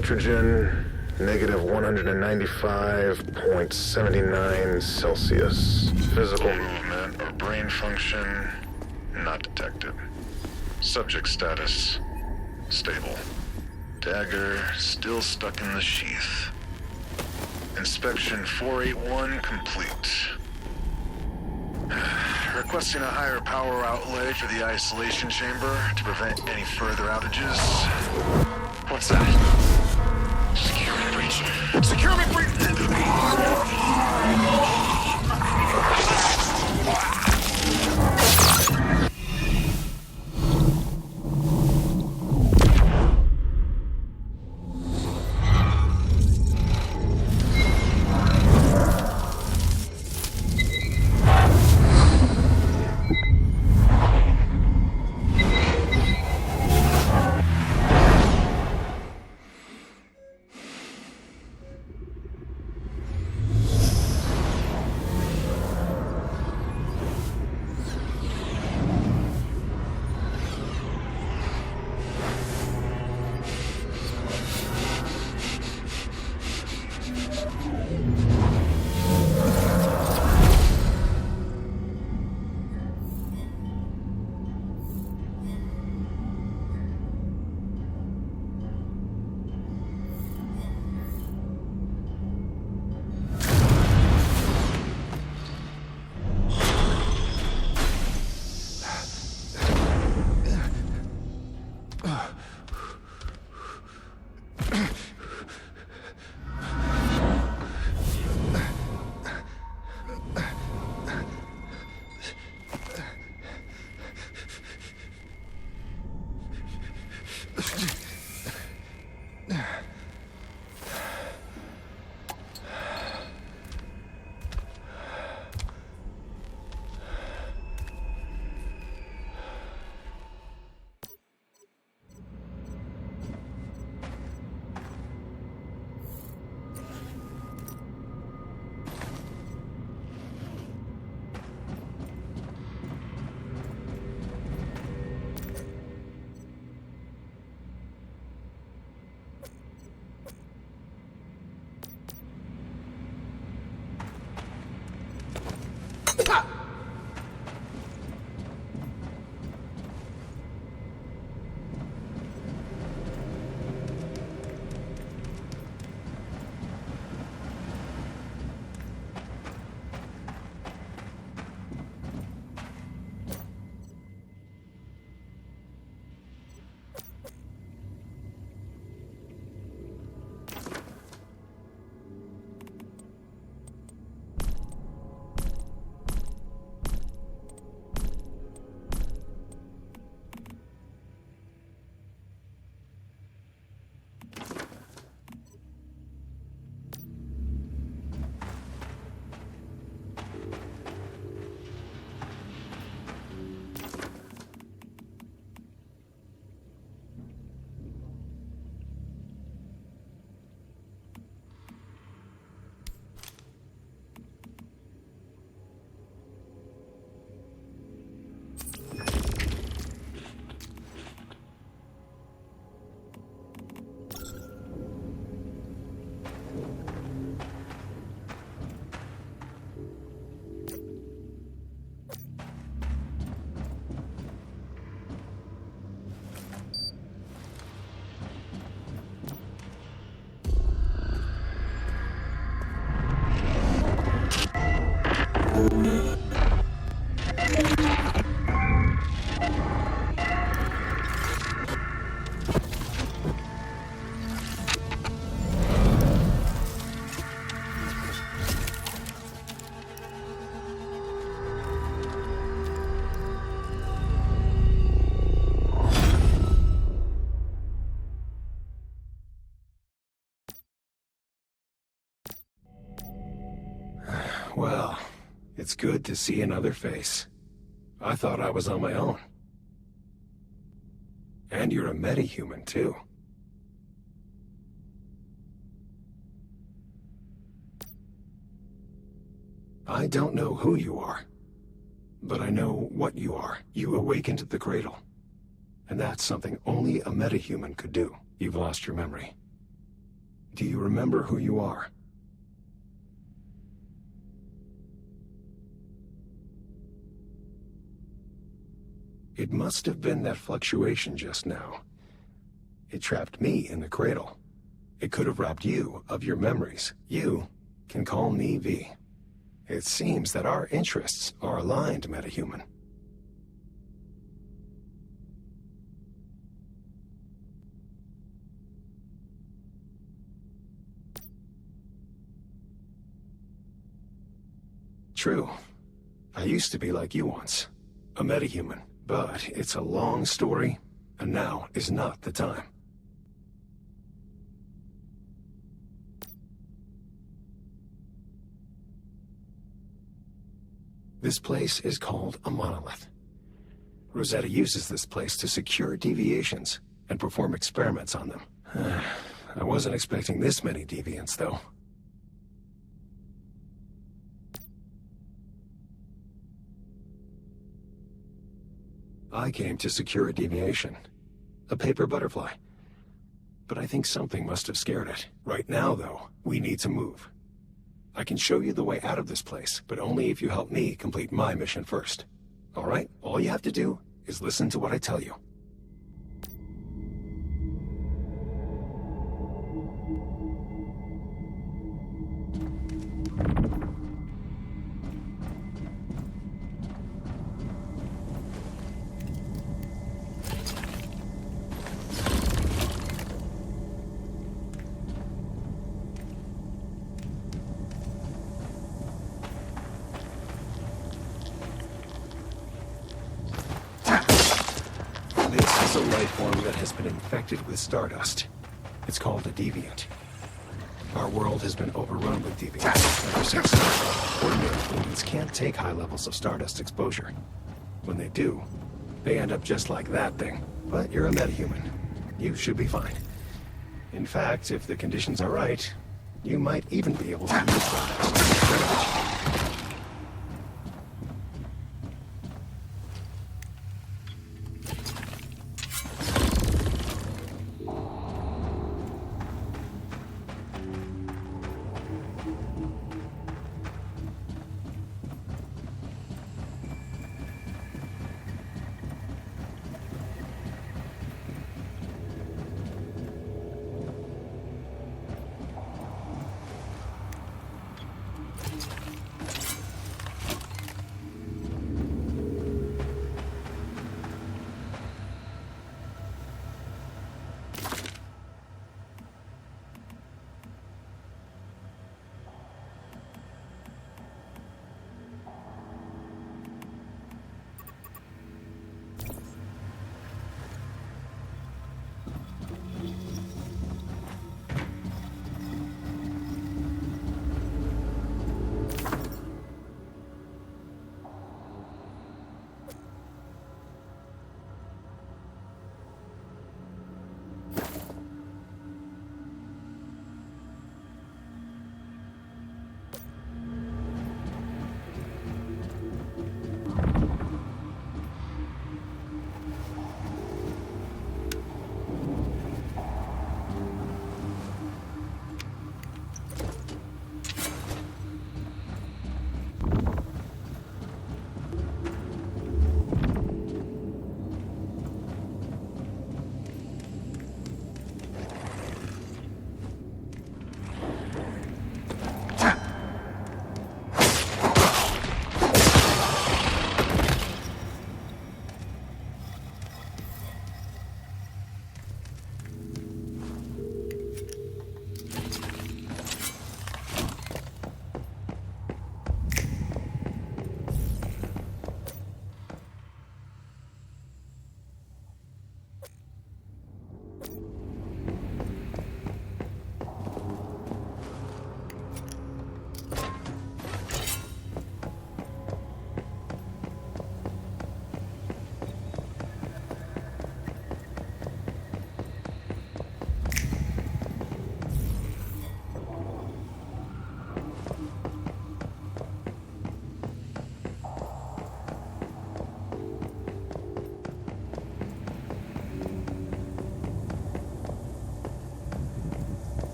nitrogen, negative 195.79 Celsius. Physical movement or brain function, not detected. Subject status, stable. Dagger still stuck in the sheath. Inspection 481 complete. Requesting a higher power outlay for the isolation chamber to prevent any further outages. What's that? Security breach. Security breach! Well, it's good to see another face. I thought I was on my own. And you're a metahuman, too. I don't know who you are, but I know what you are. You awakened the cradle. And that's something only a metahuman could do. You've lost your memory. Do you remember who you are? It must have been that fluctuation just now. It trapped me in the cradle. It could have robbed you of your memories. You can call me V. It seems that our interests are aligned, metahuman. True. I used to be like you once, a metahuman, but it's a long story, and now is not the time. This place is called a monolith. Rosetta uses this place to secure deviations and perform experiments on them. I wasn't expecting this many deviants, though. I came to secure a deviation. A paper butterfly. But I think something must have scared it. Right now, though, we need to move. I can show you the way out of this place, but only if you help me complete my mission first. All right? All you have to do is listen to what I tell you. This is a life form that has been infected with stardust. It's called a deviant. Our world has been overrun with deviants ever since. Ordinary humans can't take high levels of stardust exposure. When they do, they end up just like that thing. But you're a metahuman. You should be fine. In fact, if the conditions are right, you might even be able to use stardust.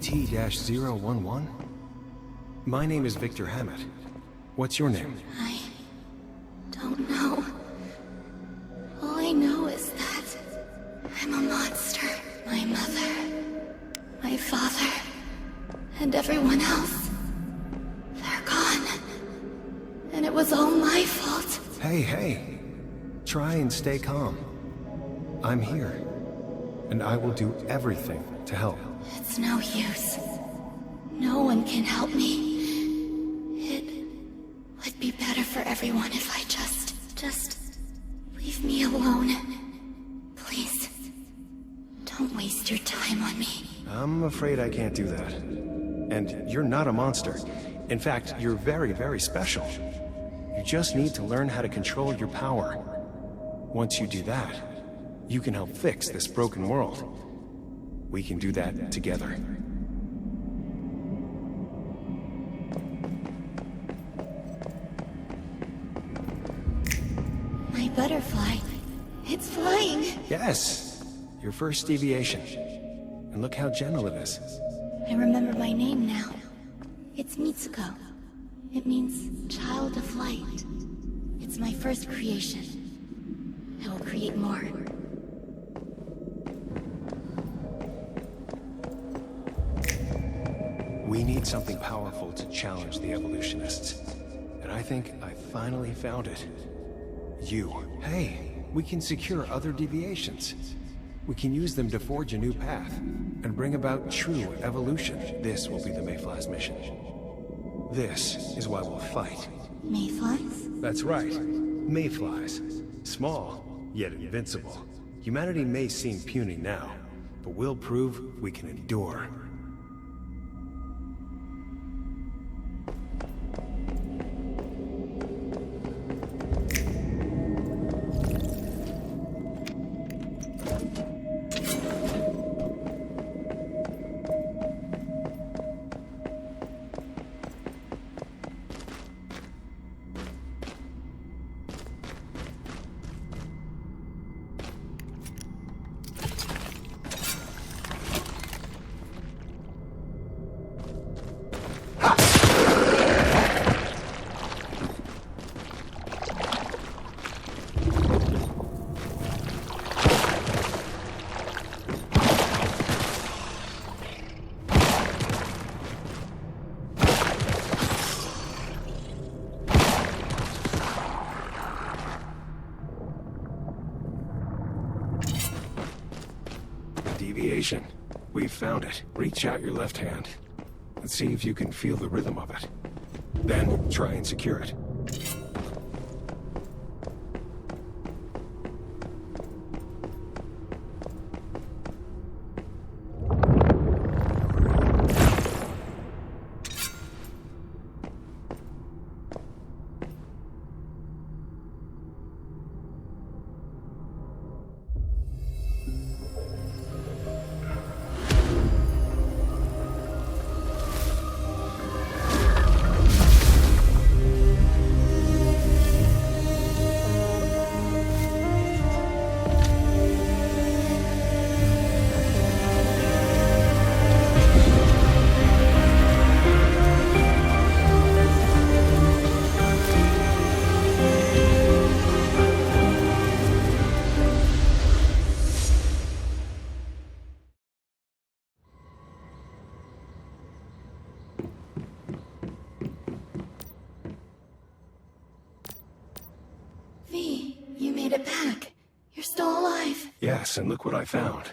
ET-011? My name is Victor Hammett. What's your name? I don't know. All I know is that I'm a monster. My mother, my father, and everyone else. They're gone. And it was all my fault. Hey. Try and stay calm. I'm here. And I will do everything to help. It's no use. No one can help me. It would be better for everyone if I just leave me alone. Please, don't waste your time on me. I'm afraid I can't do that. And you're not a monster. In fact, you're very, very special. You just need to learn how to control your power. Once you do that, you can help fix this broken world. We can do that together. My butterfly, it's flying. Yes, your first deviation. And look how gentle it is. I remember my name now. It's Mitsuko. It means child of light. It's my first creation. I will create more. We need something powerful to challenge the evolutionists. And I think I finally found it. You. Hey, we can secure other deviations. We can use them to forge a new path and bring about true evolution. This will be the Mayfly's mission. This is why we'll fight. Mayflies? That's right. Mayflies. Small, yet invincible. Humanity may seem puny now, but we'll prove we can endure. Deviation. We've found it. Reach out your left hand and see if you can feel the rhythm of it. Then try and secure it. Yes, and look what I found.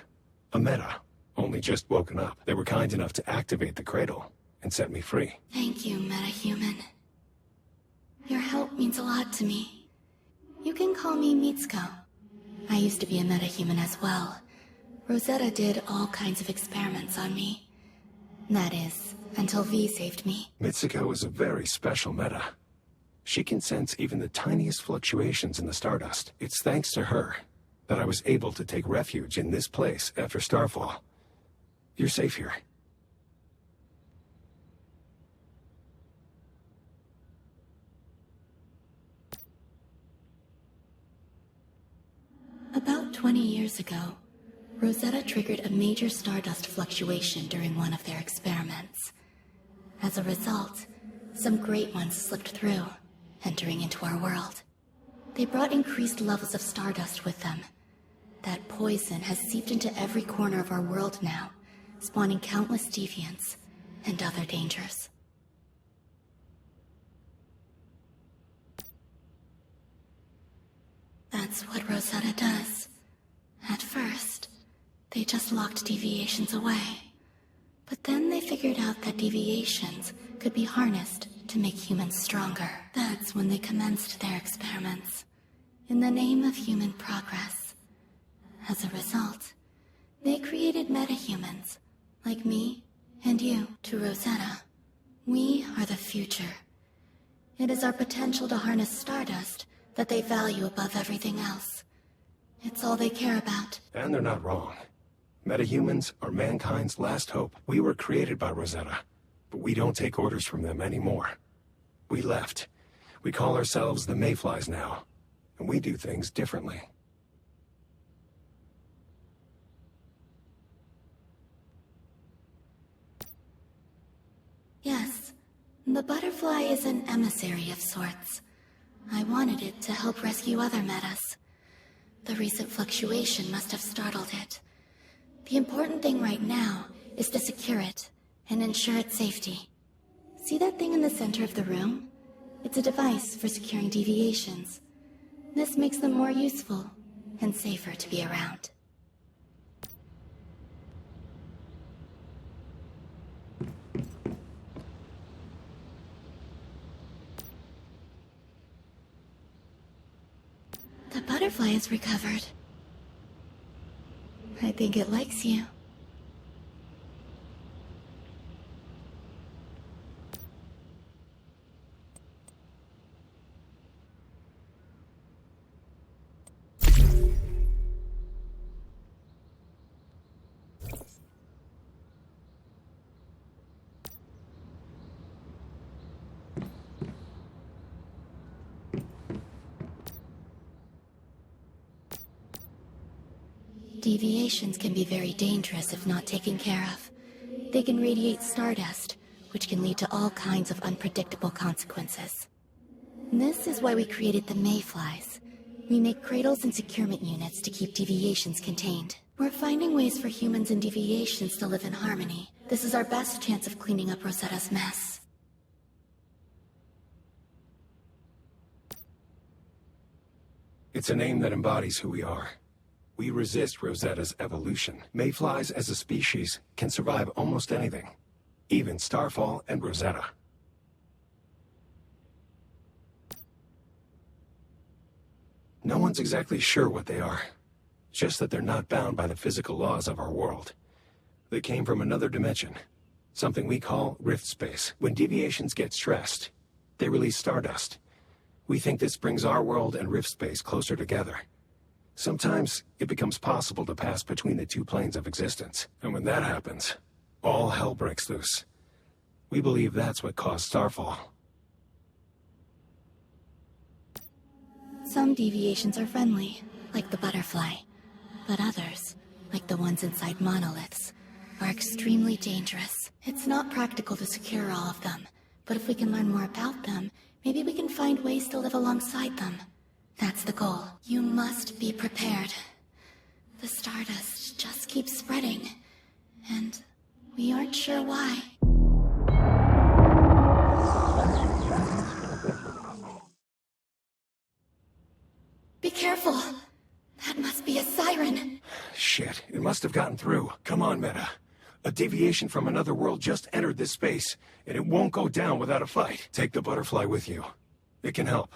A meta. Only just woken up. They were kind enough to activate the cradle and set me free. Thank you, metahuman. Your help means a lot to me. You can call me Mitsuko. I used to be a metahuman as well. Rosetta did all kinds of experiments on me. That is, until V saved me. Mitsuko is a very special meta. She can sense even the tiniest fluctuations in the stardust. It's thanks to her that I was able to take refuge in this place after Starfall. You're safe here. About 20 years ago, Rosetta triggered a major stardust fluctuation during one of their experiments. As a result, some great ones slipped through, entering into our world. They brought increased levels of stardust with them. That poison has seeped into every corner of our world now, spawning countless deviants and other dangers. That's what Rosetta does. At first, they just locked deviations away. But then they figured out that deviations could be harnessed to make humans stronger. That's when they commenced their experiments, in the name of human progress. As a result, they created metahumans, like me and you. To Rosetta, we are the future. It is our potential to harness stardust that they value above everything else. It's all they care about. And they're not wrong. Metahumans are mankind's last hope. We were created by Rosetta, but we don't take orders from them anymore. We left. We call ourselves the Mayflies now, and we do things differently. Yes, the butterfly is an emissary of sorts. I wanted it to help rescue other metas. The recent fluctuation must have startled it. The important thing right now is to secure it and ensure its safety. See that thing in the center of the room? It's a device for securing deviations. This makes them more useful and safer to be around. The butterfly is recovered. I think it likes you. Deviations can be very dangerous if not taken care of. They can radiate stardust, which can lead to all kinds of unpredictable consequences. This is why we created the Mayflies. We make cradles and securement units to keep deviations contained. We're finding ways for humans and deviations to live in harmony. This is our best chance of cleaning up Rosetta's mess. It's a name that embodies who we are. We resist Rosetta's evolution. Mayflies as a species can survive almost anything, even Starfall and Rosetta. No one's exactly sure what they are, just that they're not bound by the physical laws of our world. They came from another dimension, something we call rift space. When deviations get stressed, they release stardust. We think this brings our world and rift space closer together. Sometimes it becomes possible to pass between the two planes of existence. And when that happens, all hell breaks loose. We believe that's what caused Starfall. Some deviations are friendly, like the butterfly. But others, like the ones inside monoliths, are extremely dangerous. It's not practical to secure all of them, but if we can learn more about them, maybe we can find ways to live alongside them. That's the goal. You must be prepared. The stardust just keeps spreading, and we aren't sure why. Be careful! That must be a siren. Shit, it must have gotten through. Come on, Meta. A deviation from another world just entered this space, and it won't go down without a fight. Take the butterfly with you. It can help.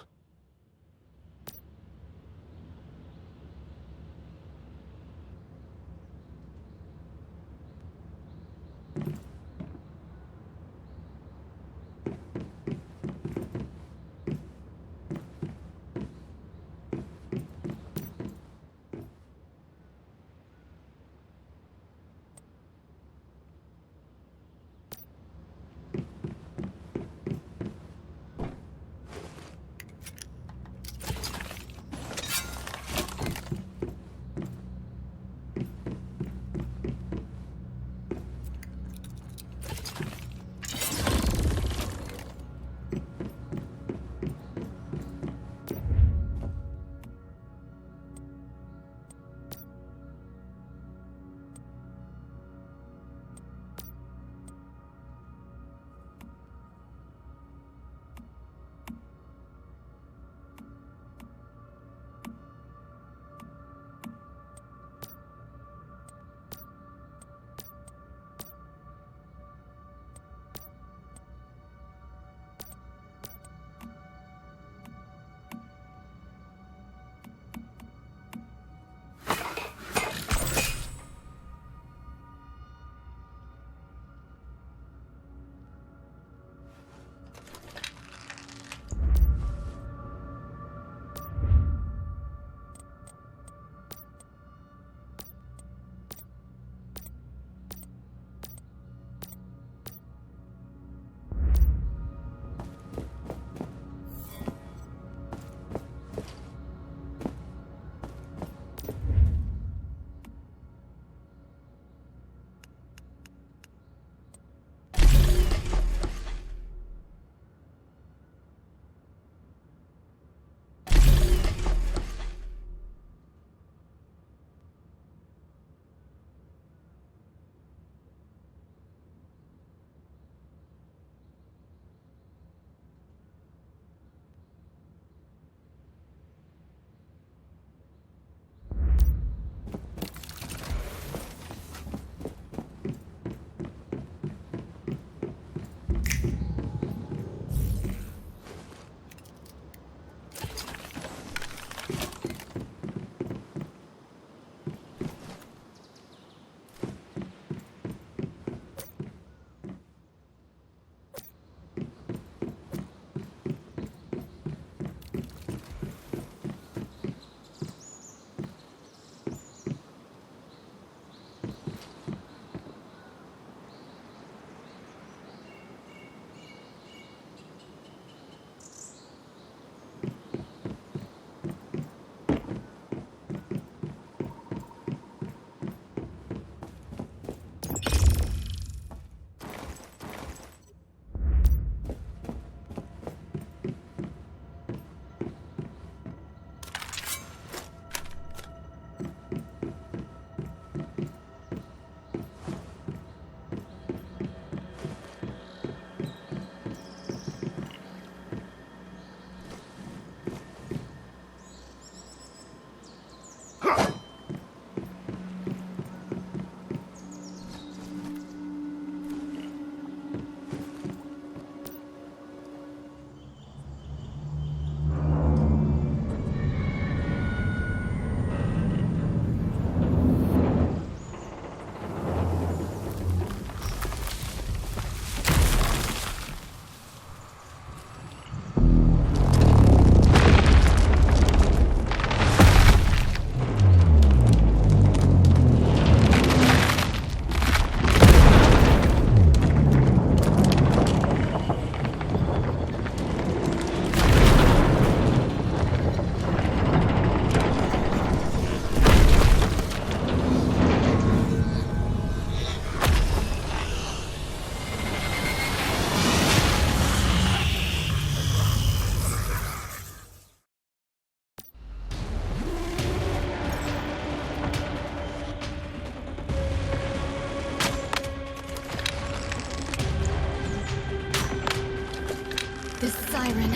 This siren,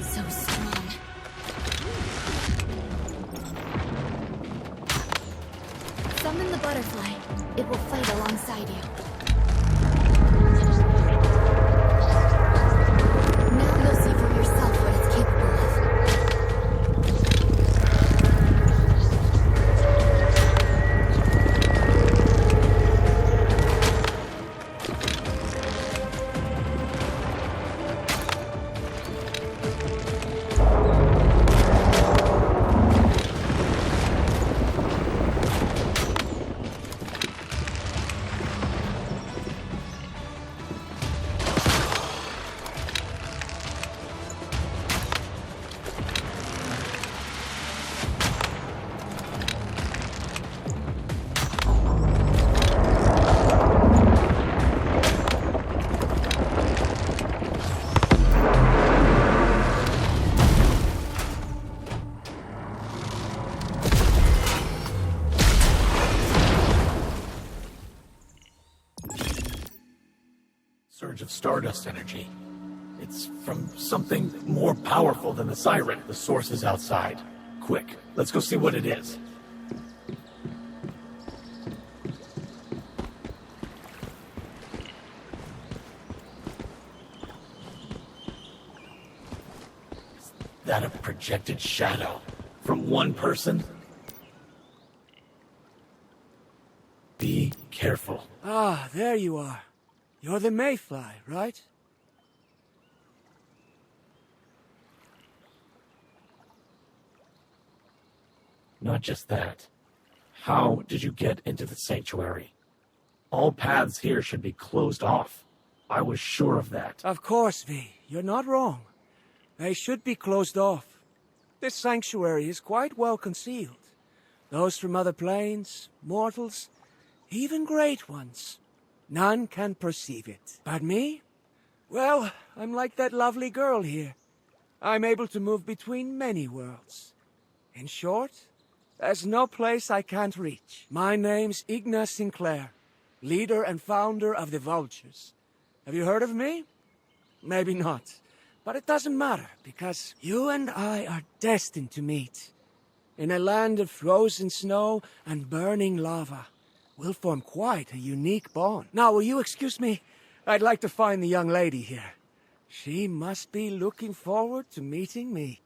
so strong. Summon the butterfly. It will fight alongside you. Now you'll see for yourself what it's capable of. Surge of stardust energy. It's from something more powerful than the siren. The source is outside. Quick, let's go see what it is. Is that a projected shadow from one person? Be careful. Ah, there you are. You're the mayfly, right? Not just that. How did you get into the sanctuary? All paths here should be closed off. I was sure of that. Of course, V. You're not wrong. They should be closed off. This sanctuary is quite well concealed. Those from other planes, mortals, even great ones. None can perceive it. But me? Well, I'm like that lovely girl here. I'm able to move between many worlds. In short, there's no place I can't reach. My name's Ignace Sinclair, leader and founder of the Vultures. Have you heard of me? Maybe not. But it doesn't matter, because you and I are destined to meet. In a land of frozen snow and burning lava. We'll form quite a unique bond. Now, will you excuse me? I'd like to find the young lady here. She must be looking forward to meeting me.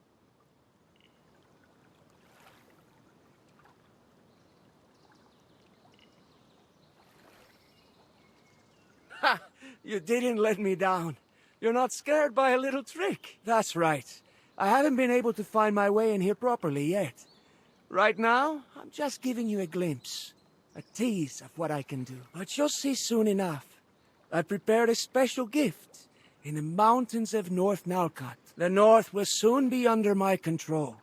Ha! You didn't let me down. You're not scared by a little trick. That's right. I haven't been able to find my way in here properly yet. Right now, I'm just giving you a glimpse. A tease of what I can do. But you'll see soon enough. I prepared a special gift in the mountains of North Nalcott. The North will soon be under my control.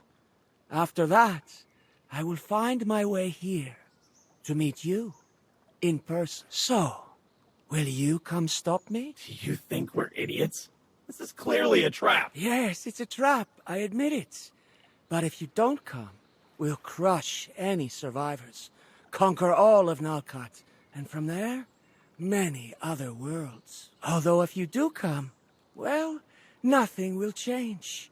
After that, I will find my way here to meet you in person. So, will you come stop me? Do you think we're idiots? This is clearly a trap. Yes, it's a trap. I admit it. But if you don't come, we'll crush any survivors. Conquer all of Nalcott, and from there, many other worlds. Although if you do come, well, nothing will change.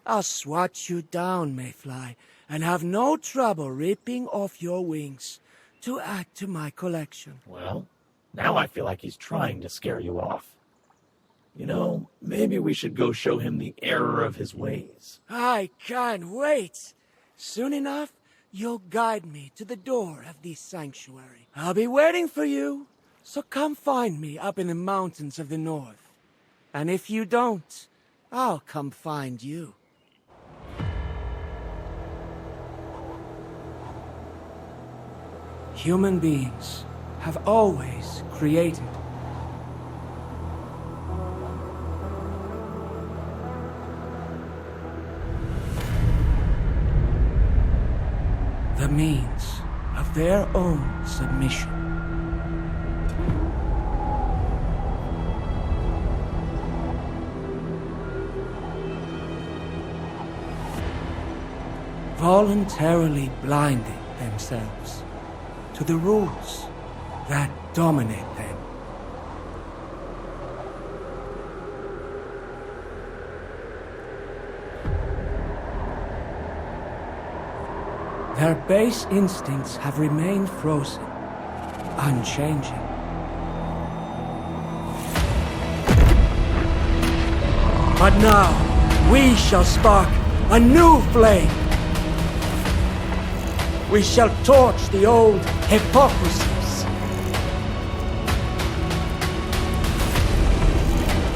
I'll swat you down, Mayfly, and have no trouble ripping off your wings to add to my collection. Well, now I feel like he's trying to scare you off. You know, maybe we should go show him the error of his ways. I can't wait. Soon enough, you'll guide me to the door of this sanctuary. I'll be waiting for you, so come find me up in the mountains of the north. And if you don't, I'll come find you. Human beings have always created. The means of their own submission. Voluntarily blinding themselves to the rules that dominate them. Their base instincts have remained frozen, unchanging. But now, we shall spark a new flame. We shall torch the old hypocrisies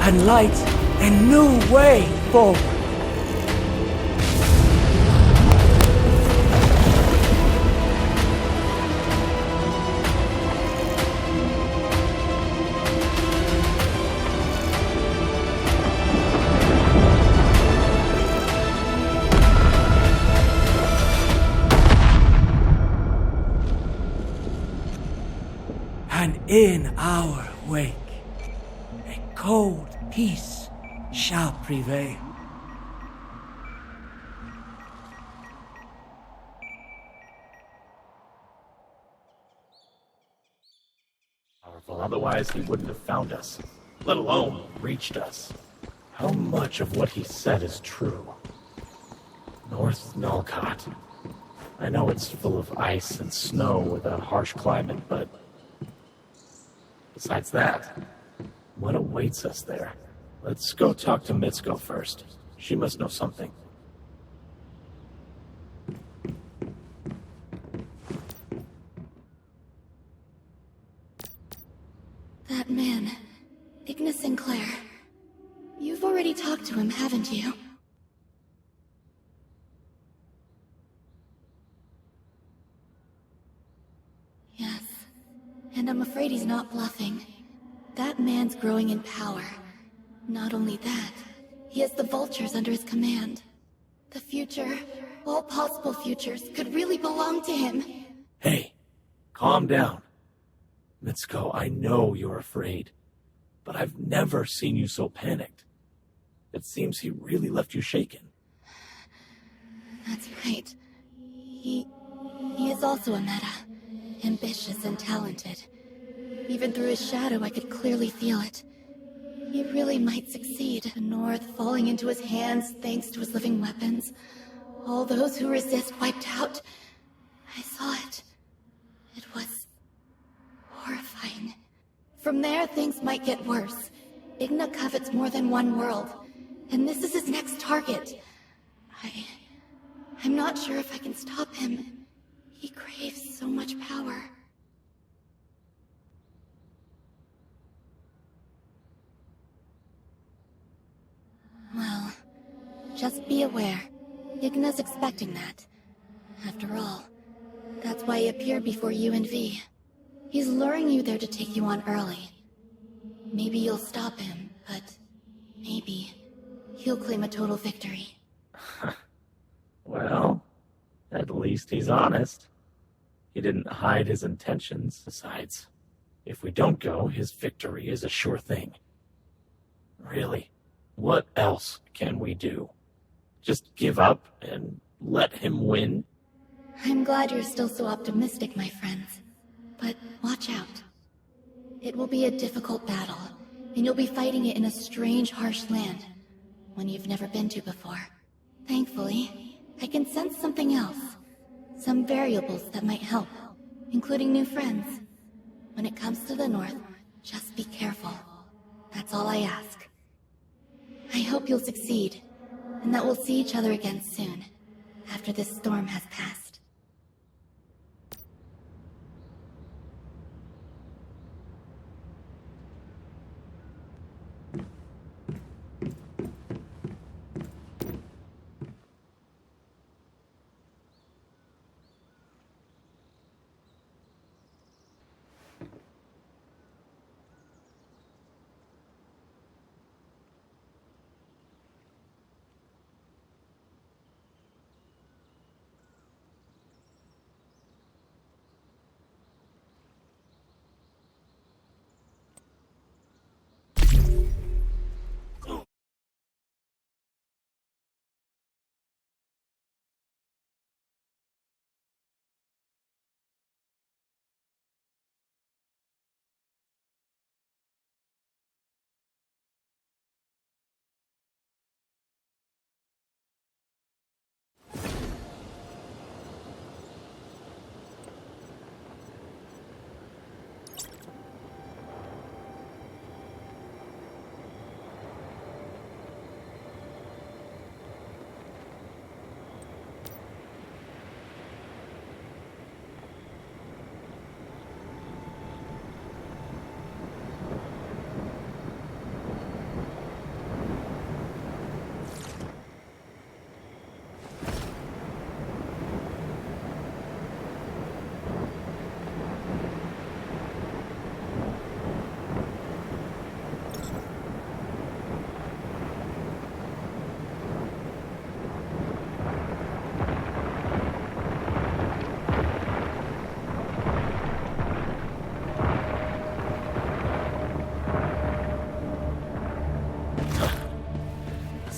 and light a new way forward. And in our wake, a cold peace shall prevail. Powerful, otherwise he wouldn't have found us, let alone reached us. How much of what he said is true? North Nulcott. I know it's full of ice and snow with a harsh climate, but besides that, what awaits us there? Let's go talk to Mitsuko first. She must know something. That man, Ignis Sinclair. You've already talked to him, haven't you? Yes. And I'm afraid he's not bluffing. That man's growing in power. Not only that, he has the vultures under his command. The future, all possible futures, could really belong to him. Hey, calm down. Mitsuko, I know you're afraid, but I've never seen you so panicked. It seems he really left you shaken. That's right. He is also a meta. Ambitious and talented. Even through his shadow, I could clearly feel it. He really might succeed. The North falling into his hands thanks to his living weapons. All those who resist wiped out. I saw it. It was horrifying. From there, things might get worse. Igna covets more than one world, and this is his next target. I'm not sure if I can stop him. He craves so much power. Well, just be aware. Igna's expecting that. After all, that's why he appeared before you and V. He's luring you there to take you on early. Maybe you'll stop him, but maybe he'll claim a total victory. Well, at least he's honest. He didn't hide his intentions. Besides, if we don't go, his victory is a sure thing. Really, what else can we do? Just give up and let him win? I'm glad you're still so optimistic, my friends. But watch out. It will be a difficult battle, and you'll be fighting it in a strange, harsh land, one you've never been to before. Thankfully, I can sense something else. Some variables that might help, including new friends. When it comes to the North, just be careful. That's all I ask. I hope you'll succeed, and that we'll see each other again soon, after this storm has passed.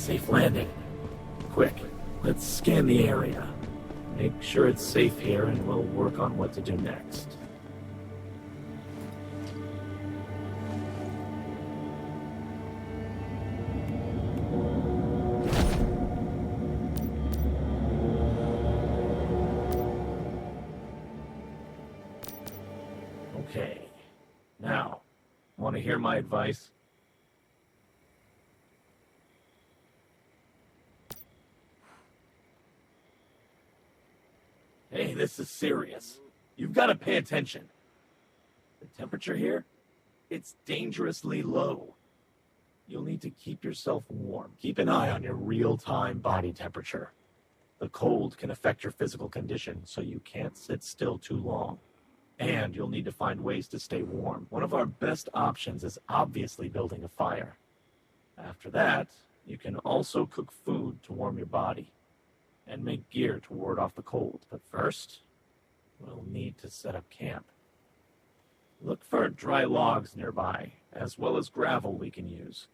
safe landing. Quick, let's scan the area. Make sure it's safe here and we'll work on what to do next. Okay, now, want to hear my advice? Hey, this is serious. You've got to pay attention. The temperature here, it's dangerously low. You'll need to keep yourself warm. Keep an eye on your real-time body temperature. The cold can affect your physical condition, so you can't sit still too long. And you'll need to find ways to stay warm. One of our best options is obviously building a fire. After that, you can also cook food to warm your body and make gear to ward off the cold. But first, we'll need to set up camp. Look for dry logs nearby, as well as gravel we can use.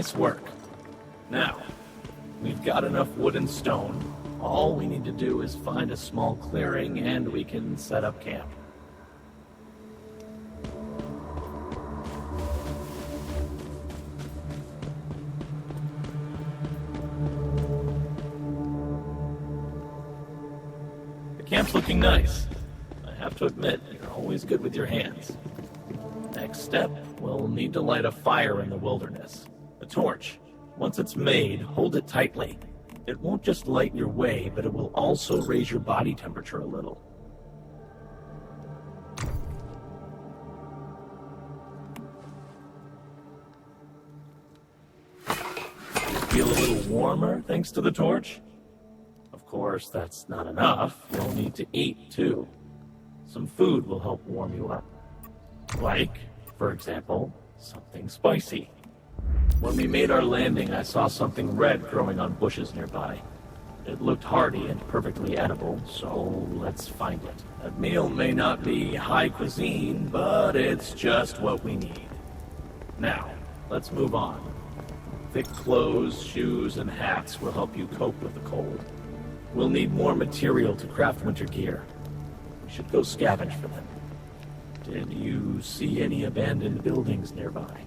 Nice work. Now, we've got enough wood and stone. All we need to do is find a small clearing and we can set up camp. The camp's looking nice. I have to admit, you're always good with your hands. Next step, we'll need to light a fire in the wilderness. A torch. Once it's made, hold it tightly. It won't just light your way, but it will also raise your body temperature a little. Feel a little warmer thanks to the torch? Of course, that's not enough. You'll need to eat, too. Some food will help warm you up. Like, for example, something spicy. When we made our landing, I saw something red growing on bushes nearby. It looked hardy and perfectly edible, so let's find it. That meal may not be high cuisine, but it's just what we need. Now, let's move on. Thick clothes, shoes, and hats will help you cope with the cold. We'll need more material to craft winter gear. We should go scavenge for them. Did you see any abandoned buildings nearby?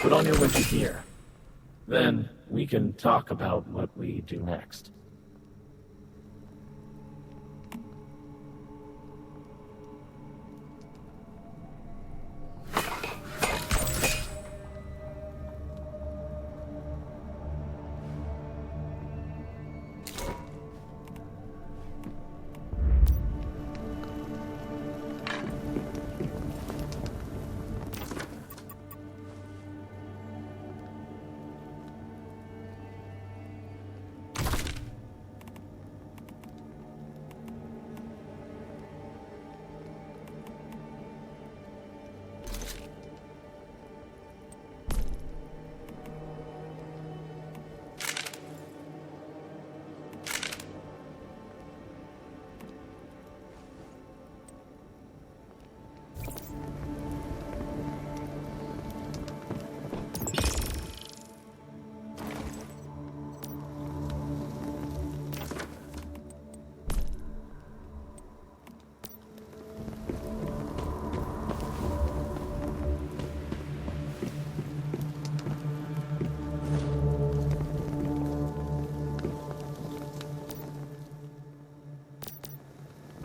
Put on your winter gear. Then we can talk about what we do next.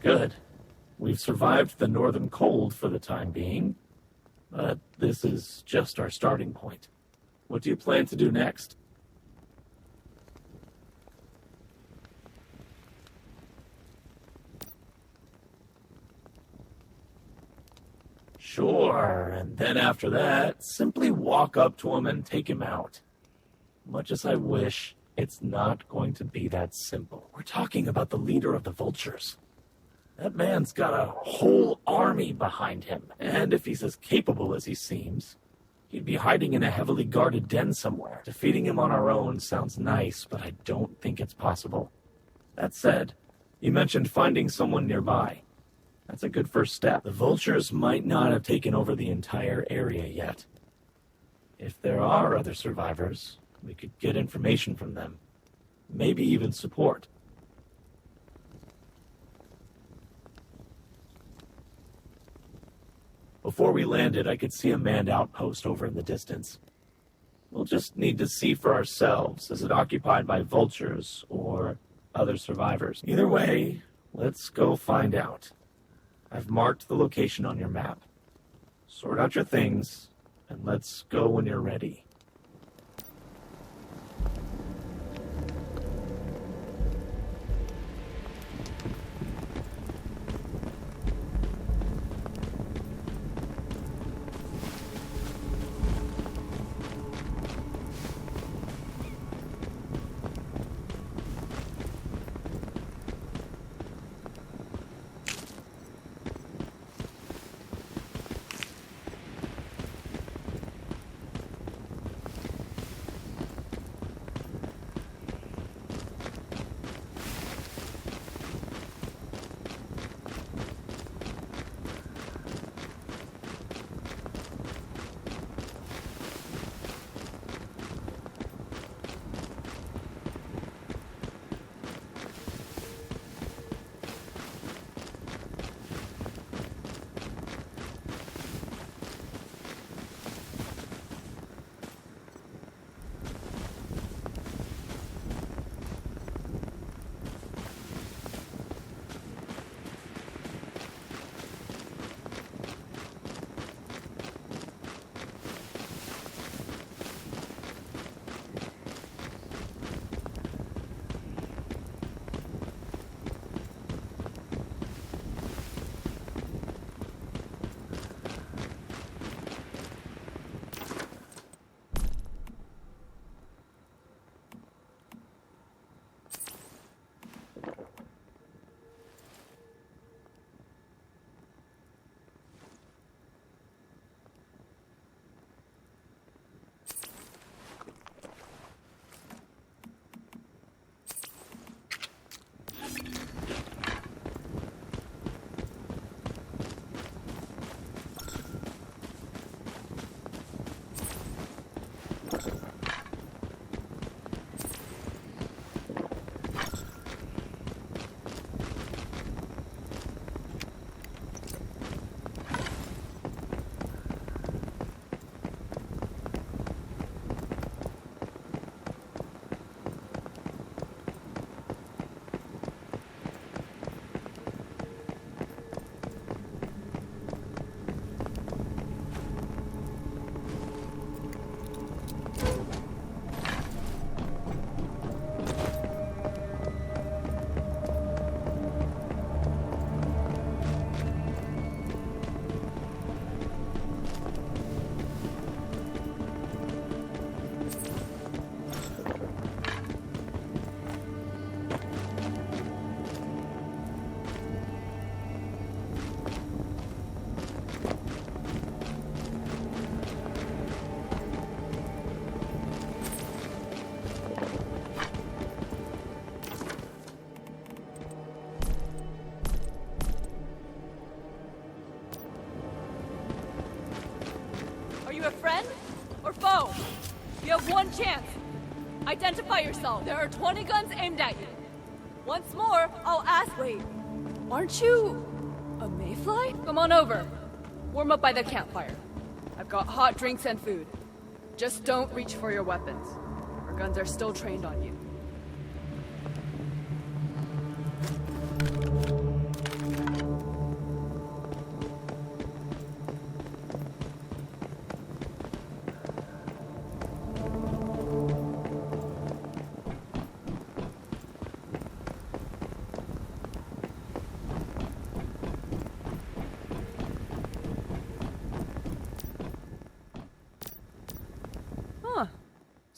Good. We've survived the northern cold for the time being, but this is just our starting point. What do you plan to do next? Sure, and then after that, simply walk up to him and take him out. Much as I wish, it's not going to be that simple. We're talking about the leader of the vultures. That man's got a whole army behind him, and if he's as capable as he seems, he'd be hiding in a heavily guarded den somewhere. Defeating him on our own sounds nice, but I don't think it's possible. That said, you mentioned finding someone nearby. That's a good first step. The vultures might not have taken over the entire area yet. If there are other survivors, we could get information from them. Maybe even support. Before we landed, I could see a manned outpost over in the distance. We'll just need to see for ourselves. Is it occupied by vultures or other survivors? Either way, let's go find out. I've marked the location on your map. Sort out your things, and let's go when you're ready. you a friend or foe? You have one chance. Identify yourself. There are 20 guns aimed at you. Once more, I'll ask. Wait, aren't you a mayfly? Come on over. Warm up by the campfire. I've got hot drinks and food. Just don't reach for your weapons. Our guns are still trained on you.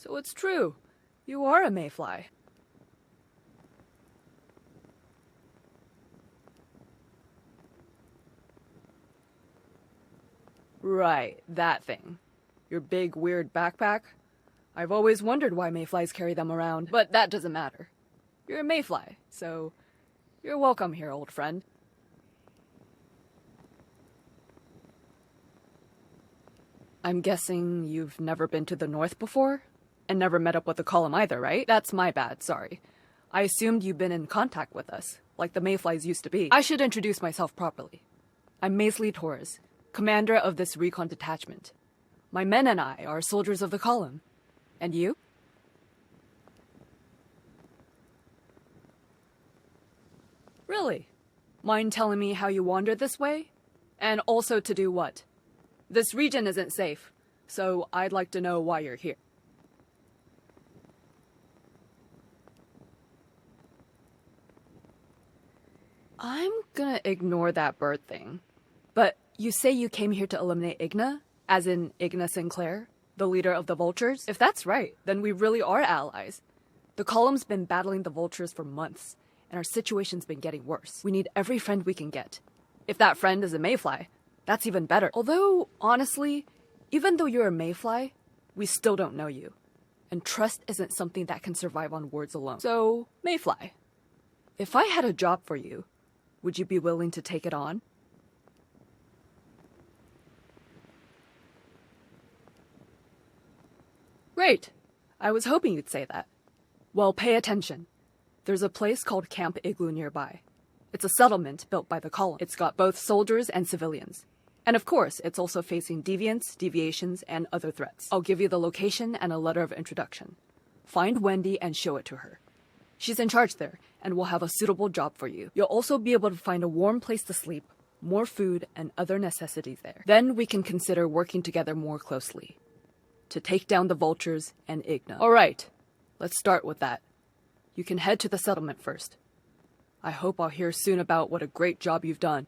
So it's true. You are a mayfly. Right, that thing. Your big, weird backpack? I've always wondered why mayflies carry them around, but that doesn't matter. You're a mayfly, so you're welcome here, old friend. I'm guessing you've never been to the north before? And never met up with the column either, right? That's my bad, sorry. I assumed you've been in contact with us, like the mayflies used to be. I should introduce myself properly. I'm Maisley Torres, commander of this recon detachment. My men and I are soldiers of the column. And you? Really? Mind telling me how you wandered this way? And also to do what? This region isn't safe, so I'd like to know why you're here. I'm gonna ignore that bird thing. But you say you came here to eliminate Igna? As in Igna Sinclair, the leader of the Vultures? If that's right, then we really are allies. The column's been battling the Vultures for months, and our situation's been getting worse. We need every friend we can get. If that friend is a mayfly, that's even better. Although, honestly, even though you're a mayfly, we still don't know you. And trust isn't something that can survive on words alone. So, mayfly, if I had a job for you, would you be willing to take it on? Great. I was hoping you'd say that. Well, pay attention. There's a place called Camp Igloo nearby. It's a settlement built by the column. It's got both soldiers and civilians. And of course, it's also facing deviants, deviations, and other threats. I'll give you the location and a letter of introduction. Find Wendy and show it to her. She's in charge there, and will have a suitable job for you. You'll also be able to find a warm place to sleep, more food, and other necessities there. Then we can consider working together more closely to take down the Vultures and Igna. All right, let's start with that. You can head to the settlement first. I hope I'll hear soon about what a great job you've done.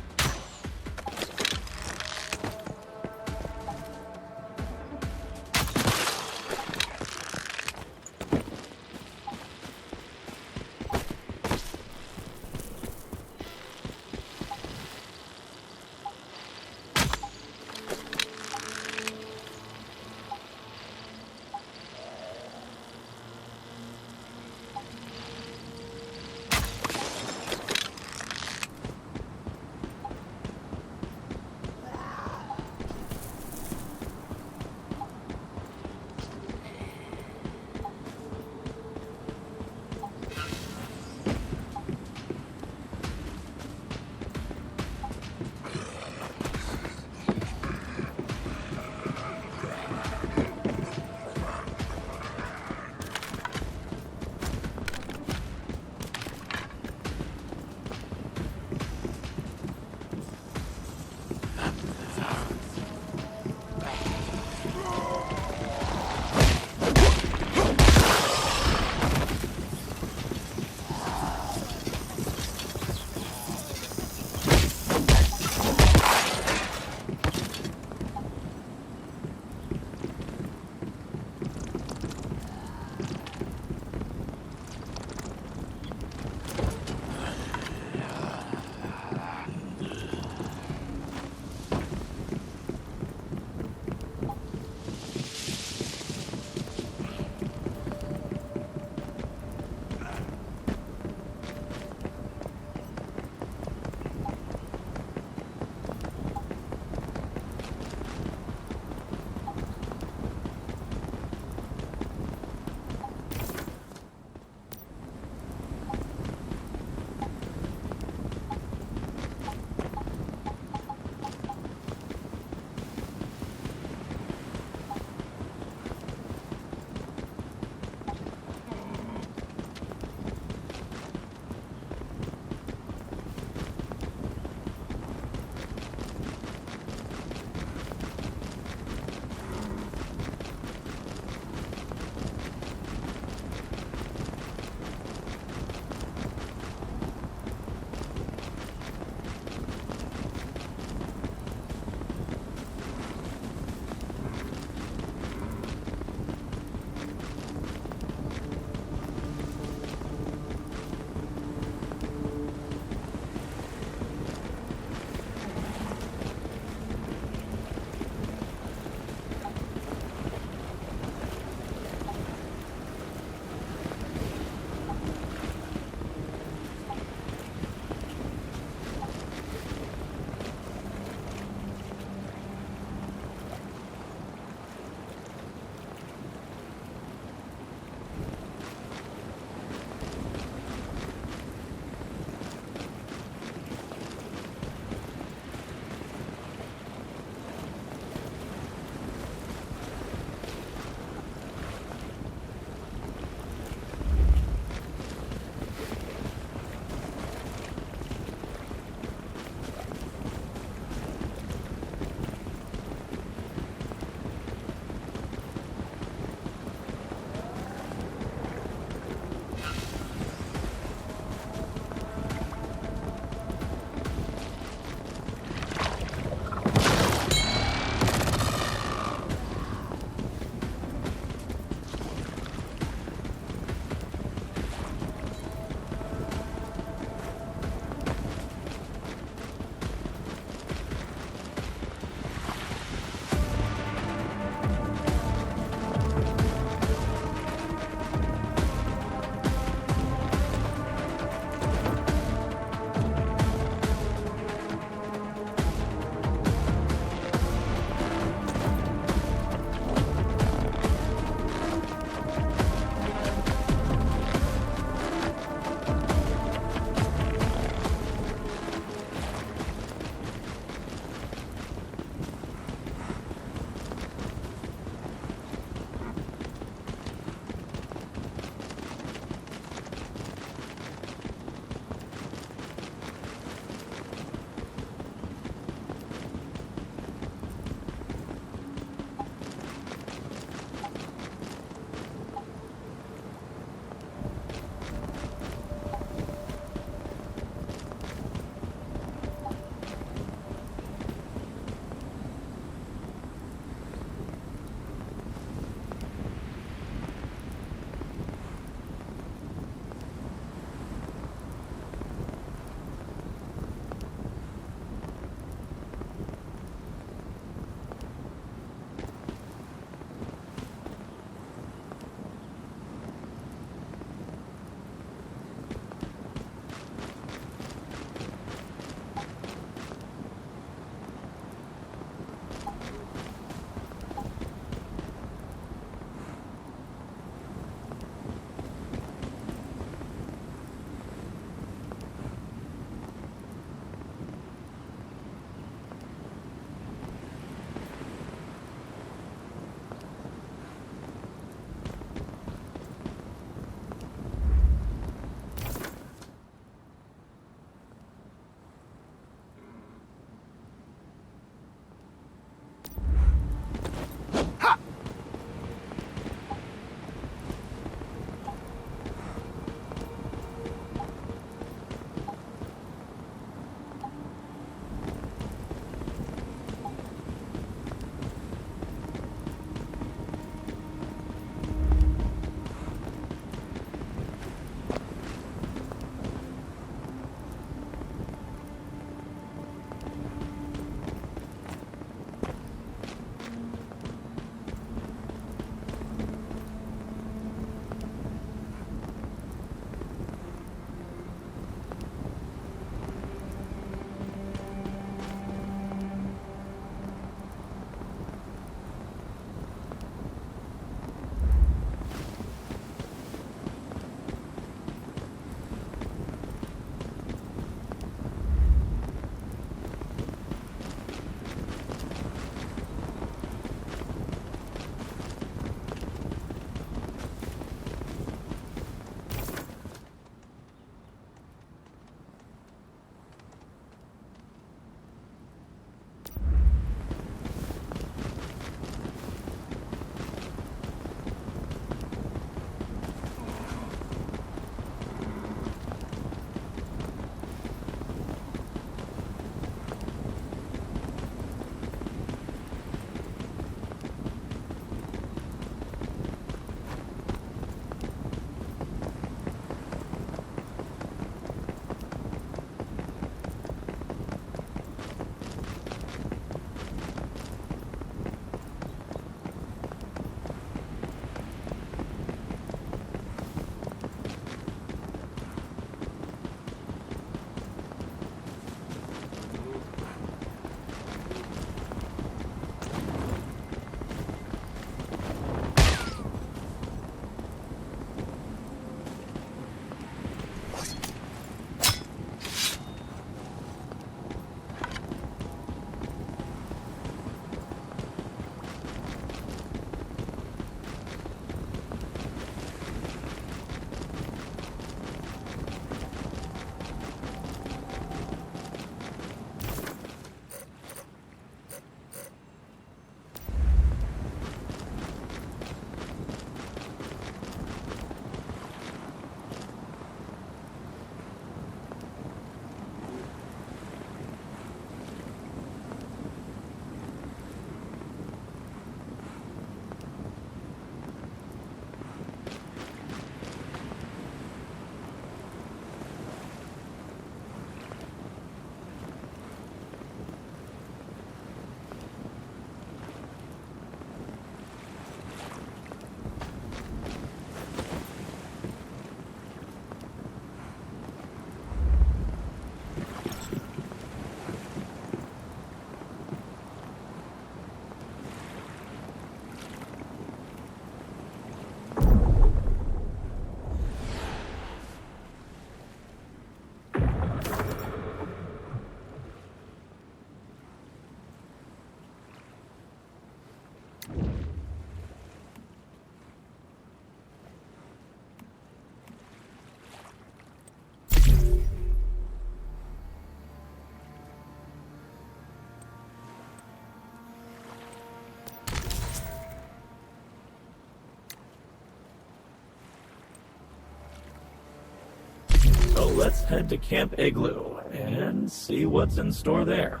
let's head to Camp Igloo and see what's in store there.